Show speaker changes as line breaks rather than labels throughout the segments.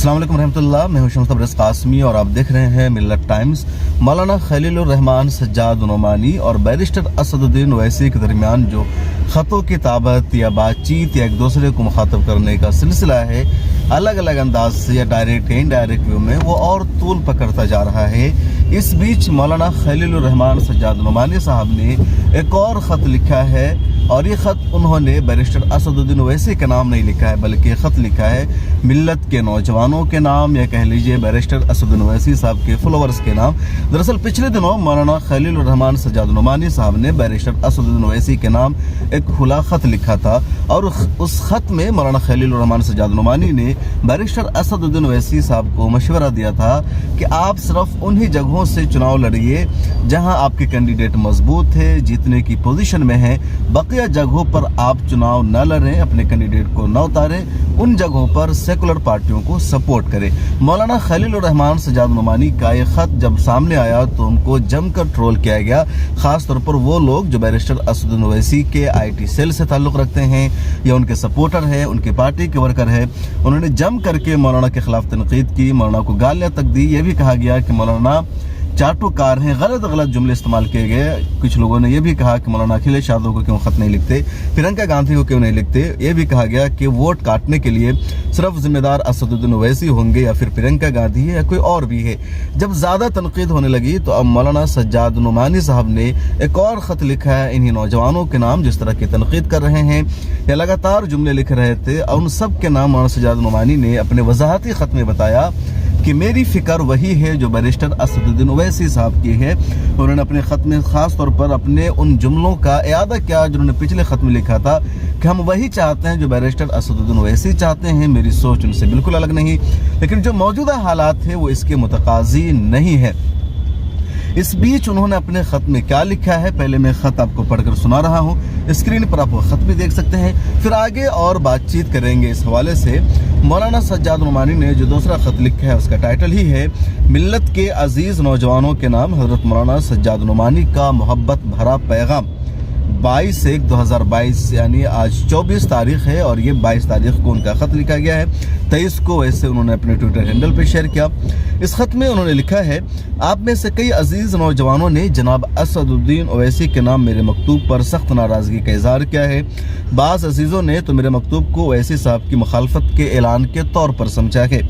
अस्सलाम वालेकुम रहमतुल्लाह। मैं हूं शम्स तबरेज़ कासमी और आप देख रहे हैं मिल्लत टाइम्स। मौलाना खलीलुर रहमान सज्जाद नुमानी और बैरिस्टर असदुद्दीन ओवैसी के दरमियान जो ख़तों की ताबत या बातचीत या एक दूसरे को मुखातब करने का सिलसिला है, अलग अलग अंदाज से या डायरेक्ट या इनडायरेक्ट वे में, वो और तूल पकड़ता जा रहा है। इस बीच मौलाना खलीलुर रहमान सज्जाद नुमानी साहब ने एक और ख़त लिखा है, और ये ख़त उन्होंने बैरिस्टर असदुद्दीन ओवैसी के नाम नहीं लिखा है, बल्कि ये ख़त लिखा है मिल्लत के नौजवानों के नाम, या कह लीजिए बैरिस्टर असदुद्दीन ओवैसी साहब के फॉलोअर्स के नाम। दरअसल पिछले दिनों मौलाना खलीलुर रहमान सज्जाद नुमानी साहब ने बैरिस्टर असदुद्दीन ओवैसी के नाम एक खुला ख़त लिखा था, और उस ख़त में मौलाना खलीलुर रहमान सज्जाद नुमानी ने बैरिस्टर असदुद्दीन ओवैसी साहब को मशवरा दिया था कि आप सिर्फ उन्हीं जगहों से चुनाव लड़िए जहां आपके कैंडिडेट मजबूत है, जीतने की पोजीशन में है। बकिया जगहों पर आप चुनाव न लड़ें, अपने कैंडिडेट को न उतारें, उन जगहों पर सेकुलर पार्टियों को सपोर्ट करें। मौलाना खलीलुर रहमान सज्जाद नुमानी का ये ख़त जब सामने आया तो उनको जमकर ट्रोल किया गया, ख़ास तौर पर वो लोग जो बैरिस्टर असदुद्दीन ओवैसी के IT सेल से ताल्लुक़ रखते हैं या उनके सपोर्टर हैं, उनकी पार्टी के वर्कर हैं। उन्होंने जम करके मौलाना के ख़िलाफ़ तनक़ीद की, मौलाना को गालियाँ तक दी। ये भी कहा गया कि मौलाना चाटुकार हैं, गलत जुमले इस्तेमाल किए गए। कुछ लोगों ने यह भी कहा कि मौलाना अखिलेश यादव को क्यों ख़त नहीं लिखते, प्रियंका गांधी को क्यों नहीं लिखते। यह भी कहा गया कि वोट काटने के लिए सिर्फ जिम्मेदार असदुद्दीन ओवैसी होंगे या फिर प्रियंका गांधी है या कोई और भी है। जब ज़्यादा तनकीद होने लगी तो अब मौलाना सज्जाद नुमानी साहब ने एक और ख़त लिखा है इन्हीं नौजवानों के नाम जिस तरह की तनकीद कर रहे हैं या लगातार जुमले लिख रहे थे, और उन सब के नाम मौलाना सज्जाद नुमानी ने अपने वजाहती ख़त में बताया कि मेरी फ़िक्र वही है जो बैरिस्टर असदुद्दीन ओवैसी साहब की है। उन्होंने अपने ख़त में ख़ास तौर पर अपने उन जुमलों का इयादा किया जिन्होंने पिछले ख़त में लिखा था कि हम वही चाहते हैं जो बैरिस्टर असदुद्दीन ओवैसी चाहते हैं, मेरी सोच उनसे बिल्कुल अलग नहीं, लेकिन जो मौजूदा हालात है वो इसके मुतकाज़ी नहीं है। इस बीच उन्होंने अपने ख़त में क्या लिखा है, पहले मैं ख़त आपको पढ़कर सुना रहा हूँ, स्क्रीन पर आप वो ख़त भी देख सकते हैं, फिर आगे और बातचीत करेंगे इस हवाले से। मौलाना सज्जाद नुमानी ने जो दूसरा ख़त लिखा है उसका टाइटल ही है मिल्लत के अजीज़ नौजवानों के नाम हज़रत मौलाना सज्जाद नुमानी का मोहब्बत भरा पैगाम। 22/1/2022 यानी आज 24 तारीख है, और ये 22 तारीख को उनका ख़त लिखा गया है। 23 को वैसे उन्होंने अपने ट्विटर हैंडल पे शेयर किया। इस ख़त में उन्होंने लिखा है, आप में से कई अजीज़ नौजवानों ने जनाब असदुद्दीन ओवैसी के नाम मेरे मकतूब पर सख्त नाराज़गी का इज़हार किया है। बाज़ अजीज़ों ने तो मेरे मकतूब को ओवैसी साहब की मुखालफत के ऐलान के तौर पर समझा है।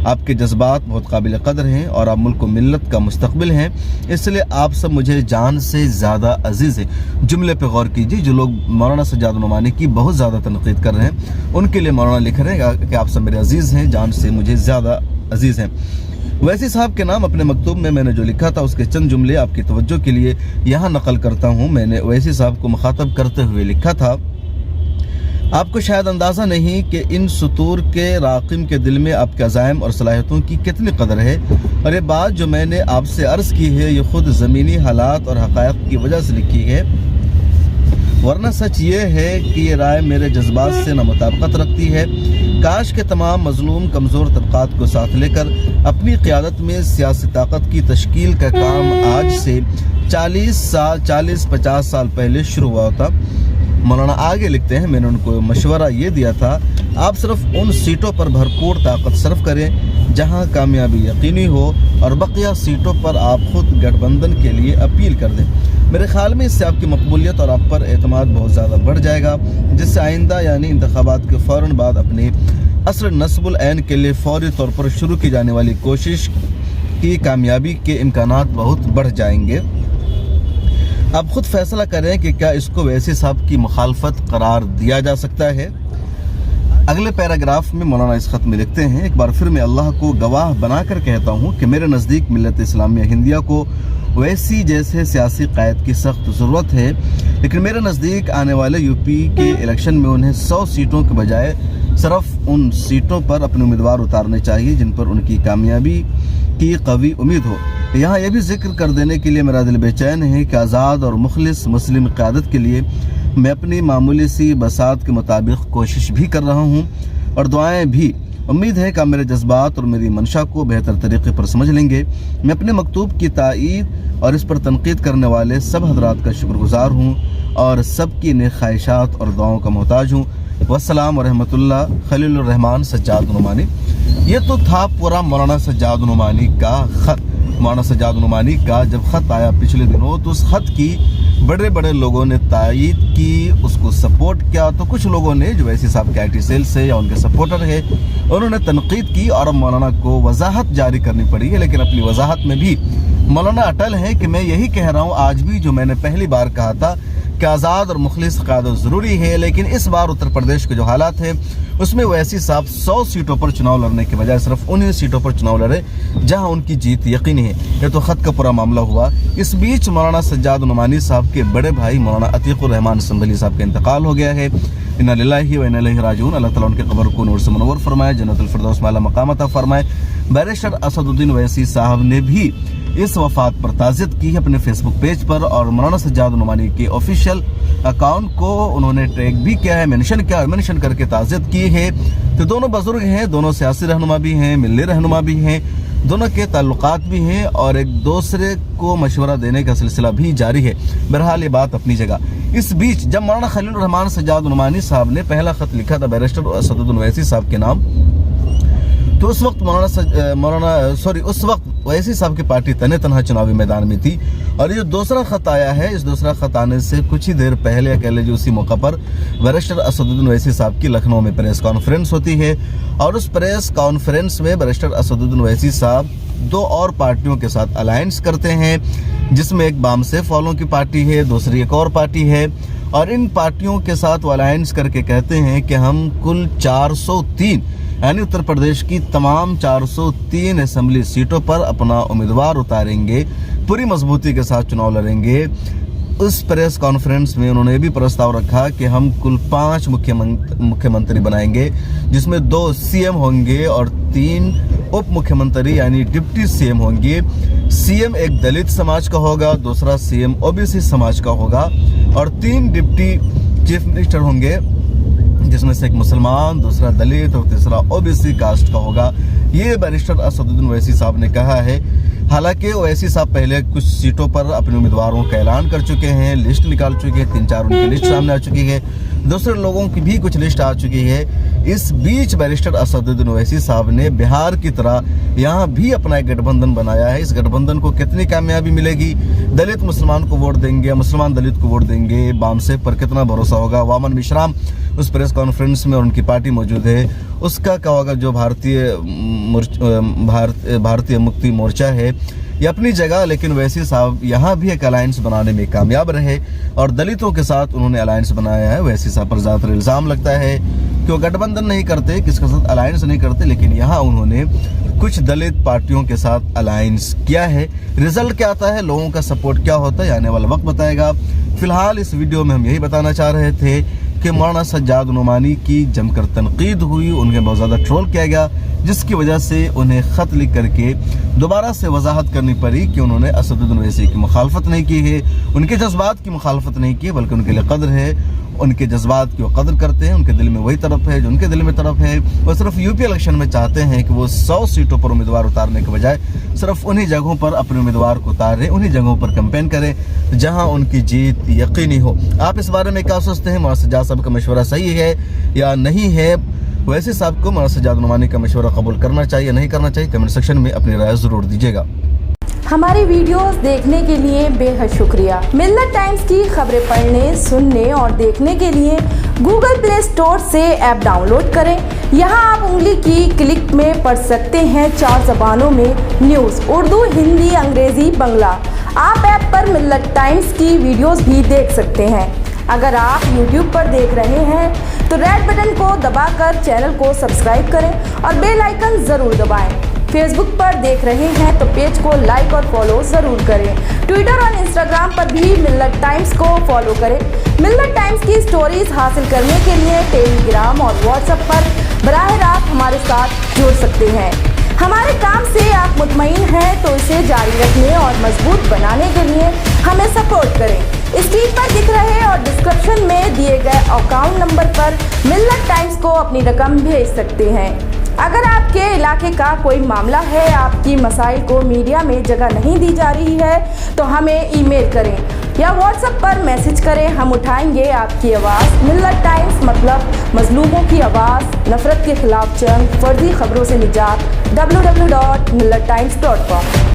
आपके जज्बात बहुत काबिल कदर हैं और आप मुल्क मिल्लत का मुस्तकबिल हैं, इसलिए आप सब मुझे जान से ज़्यादा अजीज़ हैं। जुमले पे गौर कीजिए, जो लोग मौलाना सज्जाद नुमानी की बहुत ज़्यादा तनक़ीद कर रहे हैं उनके लिए मौलाना लिख रहे हैं कि आप सब मेरे अजीज़ हैं, जान से मुझे ज़्यादा अजीज़ हैं। ओवैसी साहब के नाम अपने मकतूब में मैंने जो लिखा था उसके चंद जुमले आपकी तवज्जो के लिए यहाँ नकल करता हूँ। मैंने ओवैसी साहब को मुखातब करते हुए लिखा था, आपको शायद अंदाज़ा नहीं कि इन सतूर के राक़िम के दिल में आपके अज़ाइम और सलाहियतों की कितनी कदर है, और ये बात जो मैंने आपसे अर्ज़ की है ये ख़ुद ज़मीनी हालात और हक़ाइक़ की वजह से लिखी है, वरना सच ये है कि ये राय मेरे जज्बात से न मुताबिकत रखती है। काश के तमाम मज़लूम कमज़ोर तबक़ात को साथ लेकर अपनी क़ियादत में सियासी ताकत की तश्कील का काम आज से 40-50 साल पहले शुरू हुआ होता। मौलाना आगे लिखते हैं, मैंने उनको मशवरा ये दिया था, आप सिर्फ उन सीटों पर भरपूर ताकत सर्फ करें जहां कामयाबी यकीनी हो, और बकिया सीटों पर आप खुद गठबंधन के लिए अपील कर दें। मेरे ख्याल में इससे आपकी मकबूलियत और आप पर एतमाद बहुत ज़्यादा बढ़ जाएगा, जिससे आइंदा यानी इंतखाबात के फ़ौरन बाद अपने असर नस्बुल ऐन के लिए फौरी तौर पर शुरू की जाने वाली कोशिश की कामयाबी के इम्कानात बहुत बढ़ जाएंगे। आप खुद फैसला करें कि क्या इसको ओवैसी साहब की मुखालफत करार दिया जा सकता है। अगले पैराग्राफ में मौलाना इस ख़त में लिखते हैं, एक बार फिर मैं अल्लाह को गवाह बनाकर कहता हूँ कि मेरे नज़दीक मिल्लत इस्लामिया हिंदिया को ओवैसी जैसे सियासी क़ायद की सख्त ज़रूरत है, लेकिन मेरे नज़दीक आने वाले यूपी के इलेक्शन में उन्हें 100 सीटों के बजाय सिर्फ उन सीटों पर अपने उम्मीदवार उतारने चाहिए जिन पर उनकी कामयाबी की कवी उम्मीद हो। यहाँ यह भी जिक्र कर देने के लिए मेरा दिल बेचैन है कि आज़ाद और मुखलिस मुस्लिम क़यादत के लिए मैं अपनी मामूली सी बसात के मुताबिक कोशिश भी कर रहा हूँ और दुआएँ भी। उम्मीद है कि आप मेरे जज्बात और मेरी मंशा को बेहतर तरीके पर समझ लेंगे। मैं अपने मकतूब की ताईद और इस पर तनकीद करने वाले सब हजरात का शुक्रगुजार हूँ। اور سب کی نیک خواہشات اور دعاؤں کا محتاج ہوں۔ والسلام ورحمۃ اللہ۔ خلیل الرحمان سجاد نعمانی۔ یہ تو تھا پورا مولانا سجاد نعمانی کا خط۔ مولانا سجاد نعمانی کا جب خط آیا پچھلے دنوں تو اس خط کی بڑے بڑے لوگوں نے تائید کی، اس کو سپورٹ کیا، تو کچھ لوگوں نے جو ویسی صاحب کے IT سیل سے یا ان کے سپورٹر ہے انہوں نے تنقید کی اور مولانا کو وضاحت جاری کرنی پڑی ہے۔ لیکن اپنی وضاحت میں بھی مولانا اٹل ہے کہ میں یہی کہہ رہا ہوں آج بھی جو میں نے پہلی بار کہا تھا کہ آزاد اور مخلص قیادت ضروری ہے، لیکن اس بار اتر پردیش کے جو حالات ہیں اس میں اویسی صاحب 100 سیٹوں پر چناؤ لڑنے کے بجائے صرف انہیں سیٹوں پر چناؤ لڑے جہاں ان کی جیت یقینی ہے۔ یہ تو خط کا پورا معاملہ ہوا۔ اس بیچ مولانا سجاد نعمانی صاحب کے بڑے بھائی مولانا عتیق الرحمان سنبھلی صاحب کا انتقال ہو گیا ہے۔ انا للہ و انا الیہ راجعون۔ اللہ تعالیٰ ان کے قبر کو نور سے منور فرمائے، جنت الفردوس میں اعلیٰ مقام عطا فرمائے۔ بیرسٹر اسد الدین اویسی صاحب نے بھی اس وفات پر تعزیت کی ہے اپنے فیس بک پیج پر، اور مولانا سجاد نعمانی کے آفیشیل اکاؤنٹ کو انہوں نے ٹیگ بھی کیا ہے، منشن کر کے تعزیت کی ہے۔ تو دونوں بزرگ ہیں، دونوں سیاسی رہنما بھی ہیں، ملی رہنما بھی ہیں، دونوں کے تعلقات بھی ہیں اور ایک دوسرے کو مشورہ دینے کا سلسلہ بھی جاری ہے۔ بہرحال یہ بات اپنی جگہ۔ اس بیچ جب مولانا خلیل الرحمان سجاد نعمانی صاحب نے پہلا خط لکھا تھا بیرسٹر اسد الدین اویسی صاحب کے نام، تو اس وقت اس وقت اویسی صاحب کی پارٹی تنہا چناوی میدان میں تھی، اور یہ دوسرا خط آیا ہے، اس دوسرا خط آنے سے کچھ ہی دیر پہلے کہہ لیجیے اسی موقع پر بیرسٹر اسد الدین اویسی صاحب کی لکھنؤ میں پریس کانفرنس ہوتی ہے، اور اس پریس کانفرنس میں بیرسٹر اسد الدین اویسی صاحب دو اور پارٹیوں کے ساتھ الائنس کرتے ہیں، جس میں ایک بام سیف والوں کی پارٹی ہے، دوسری ایک اور پارٹی ہے، اور ان پارٹیوں کے ساتھ وہ الائنس کر کے کہتے ہیں کہ ہم کل 403 یعنی اتر پردیش کی تمام 403 اسمبلی سیٹوں پر اپنا امیدوار اتاریں گے، پوری مضبوطی کے ساتھ چناؤ لڑیں گے۔ اس پریس کانفرنس میں انہوں نے بھی پرستاؤ رکھا کہ ہم کل 5 مکھیہ منتری بنائیں گے، جس میں 2 CM ہوں گے اور 3 اپ مکھیہ منتری یعنی ڈپٹی CM ہوں گے۔ CM ایک دلت سماج کا ہوگا، دوسرا CM OBC سماج کا ہوگا، اور 3 ڈپٹی چیف منسٹر ہوں گے، جس میں سے ایک مسلمان، دوسرا دلت اور تیسرا OBC کاسٹ کا ہوگا۔ یہ بیرسٹر اسد الدین اویسی صاحب نے کہا ہے۔ حالانکہ اویسی صاحب پہلے کچھ سیٹوں پر اپنے امیدواروں کا اعلان کر چکے ہیں، لسٹ نکال چکے ہیں، 3-4 ان کی لسٹ سامنے آ چکی ہے، دوسرے لوگوں کی بھی کچھ لسٹ آ چکی ہے۔ اس بیچ بیرسٹر اسد الدین اویسی صاحب نے بہار کی طرح یہاں بھی اپنا ایک گٹھ بندھن بنایا ہے۔ اس گٹھ بندھن کو کتنی کامیابی ملے گی، دلت مسلمان کو ووٹ دیں گے، مسلمان دلت کو ووٹ دیں گے، بام سیف پر کتنا بھروسہ ہوگا۔ وامن مشرام اس پریس کانفرنس میں اور ان کی پارٹی موجود ہے، اس کا کیا ہوگا۔ جو بھارتیہ مکتی مورچہ ہے یہ اپنی جگہ، لیکن ویسی صاحب یہاں بھی ایک الائنس بنانے میں کامیاب رہے، اور دلتوں کے ساتھ انہوں نے الائنس بنایا ہے۔ ویسی صاحب پر زیادہ تر الزام لگتا ہے کہ وہ گٹھ بندھن نہیں کرتے، کس کے ساتھ الائنس نہیں کرتے، لیکن یہاں انہوں نے کچھ دلت پارٹیوں کے ساتھ الائنس کیا ہے۔ رزلٹ کیا آتا ہے، لوگوں کا سپورٹ کیا ہوتا ہے، آنے والا وقت بتائے گا۔ فی الحال اس ویڈیو میں ہم یہی بتانا چاہ رہے تھے کہ مولانا سجاد نعمانی کی جم کر تنقید ہوئی، انہیں بہت زیادہ ٹرول کیا گیا، جس کی وجہ سے انہیں خط لکھ کر کے دوبارہ سے وضاحت کرنی پڑی کہ انہوں نے اسد الدین اویسی کی مخالفت نہیں کی ہے، ان کے جذبات کی مخالفت نہیں کی، بلکہ ان کے لیے قدر ہے، ان کے جذبات کی وہ قدر کرتے ہیں، ان کے دل میں وہی طرف ہے جو ان کے دل میں طرف ہے۔ وہ صرف UP الیکشن میں چاہتے ہیں کہ وہ 100 سیٹوں پر امیدوار اتارنے کے بجائے صرف انہی جگہوں پر اپنے امیدوار کو اتاریں، انہی جگہوں پر کمپین کریں جہاں ان کی جیت یقینی ہو۔ آپ اس بارے میں کیا سوچتے ہیں؟ مولانا سجاد صاحب کا مشورہ صحیح ہے یا نہیں ہے؟ ویسے صاحب کو مولانا سجاد نعمانی کا مشورہ قبول کرنا چاہیے نہیں کرنا چاہیے؟ کمنٹ سیکشن میں اپنی رائے ضرور دیجیے گا۔
ہماری ویڈیوز دیکھنے کے لیے بے حد شکریہ۔ ملت ٹائمز کی خبریں پڑھنے، سننے اور دیکھنے کے لیے گوگل پلے اسٹور سے ایپ ڈاؤن لوڈ کریں۔ یہاں آپ انگلی کی کلک میں پڑھ سکتے ہیں 4 زبانوں میں نیوز: اردو، ہندی، انگریزی، بنگلہ۔ آپ ایپ پر ملت ٹائمز کی ویڈیوز بھی دیکھ سکتے ہیں۔ اگر آپ YouTube پر دیکھ رہے ہیں تو ریڈ بٹن کو دبا کر چینل کو سبسکرائب کریں اور بیل آئیکن ضرور دبائیں۔ فیس بک پر دیکھ رہے ہیں تو پیج کو لائک اور فالو ضرور کریں۔ ٹویٹر اور انسٹاگرام پر بھی ملت ٹائمز کو فالو کریں۔ ملت ٹائمز کی سٹوریز حاصل کرنے کے لیے ٹیلی گرام اور واٹس ایپ پر براہ راست ہمارے ساتھ جڑ سکتے ہیں۔ ہمارے کام سے آپ مطمئن ہیں تو اسے جاری رکھنے اور مضبوط بنانے کے لیے ہمیں سپورٹ کریں۔ اسکرین پر دکھ رہے اور ڈسکرپشن میں دیے گئے اکاؤنٹ نمبر پر ملت ٹائمز کو اپنی رقم بھیج سکتے ہیں۔ اگر آپ کے علاقے کا کوئی معاملہ ہے، آپ کی مسائل کو میڈیا میں جگہ نہیں دی جا رہی ہے تو ہمیں ای میل کریں या व्हाट्सएप पर मैसेज करें, हम उठाएंगे आपकी आवाज़। मिल्लत टाइम्स मतलब मजलूमों की आवाज़, नफरत के खिलाफ जंग, फर्जी खबरों से निजात। www.millattimes.com